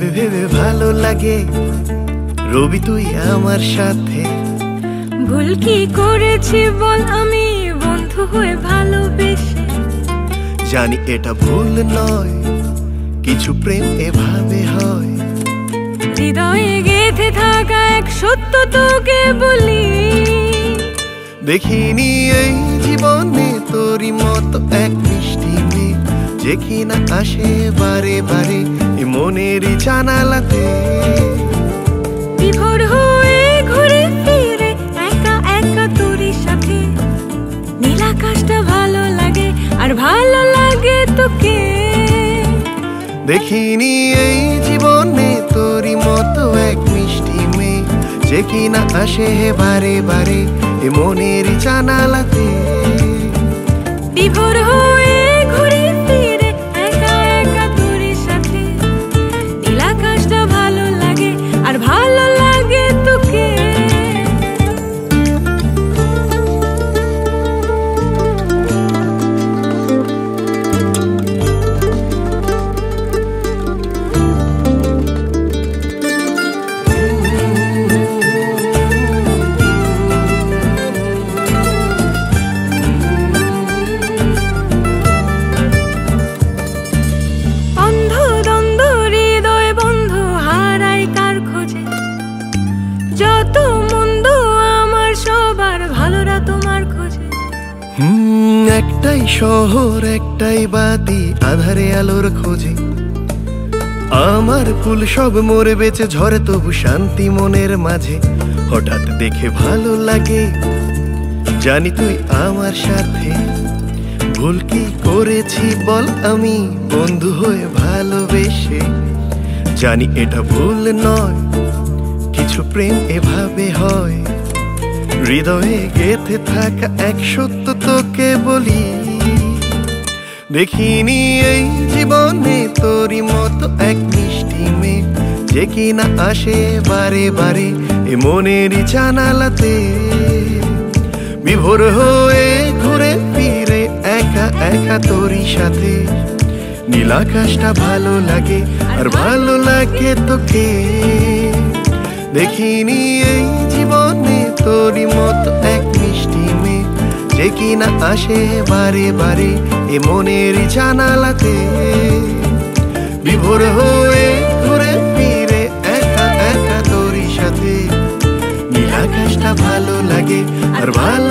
ভেবে ভেবে ভালো লাগে রবি তুই আমার সাথে। ভুল কি করেছি বল আমি বন্ধু হয়ে ভালোবেসে। জানি এটা ভুল নয়, কিছু প্রেম এভাবে হয়। হৃদয়ে গেঁথে থাকা এক সত্য তোকে বলি, দেখিনি এই জীবনে তোরই মতো এক মিষ্টি মেয়ে, যে কিনা আসে বারে বারে এ মনের জানালাতে। বিভোর হয়ে ঘুরে ফিরে একা একা তোরই সাথে। নীল আকাশটা ভালো লাগে আর ভালো লাগে তোকে। দেখিনি এই জীবনে তোরই মতো এক মিষ্টি মেয়ে, যে কিনা আসে বারে বারে এ মনের জানালাতে। বিভোর হয়ে ঘুরে ফিরে একা একা তোরই সাথে। নীল আকাশটা ভালো লাগে আর ভালো লাগে তোকে। যত মন্দ আমার সবার ভালোরা তোমার খোঁজে। একটাই শহর একটাই বাতি আধারে আলোর খোঁজে। আমার ফুল সব মরে বেঁচে ঝরে তবু শান্তি মনের মাঝে। হঠাৎ দেখে ভালো লাগে জানি তুই আমার সাথে। ভুল কি করেছি বল আমি বন্ধু হয়ে ভালোবেসে। জানি এটা ভুল নয়, কিছু প্রেম এভাবে হয়। হৃদয়ে গেঁথে থাকা এক সত্য তোকে বলি, দেখিনি এই জীবনে তোরই মতো এক মিষ্টি মেয়ে, যে কিনা আসে বারে বারে এ মনের জানালাতে। বিভোর হয়ে ঘুরে ফিরে একা একা তোরই সাথে। নীল আকাশটা ভালো লাগে আর ভালো লাগে তোকে। দেখিনি এই জীবনে তোরই মতো এক মিষ্টি মেয়ে, যে কিনা আসে বারে বারে এ মনের জানালাতে। বিভোর হয়ে ঘুরে ফিরে একা একা তোরই সাথে। নীল আকাশটা ভালো লাগে আর ভালো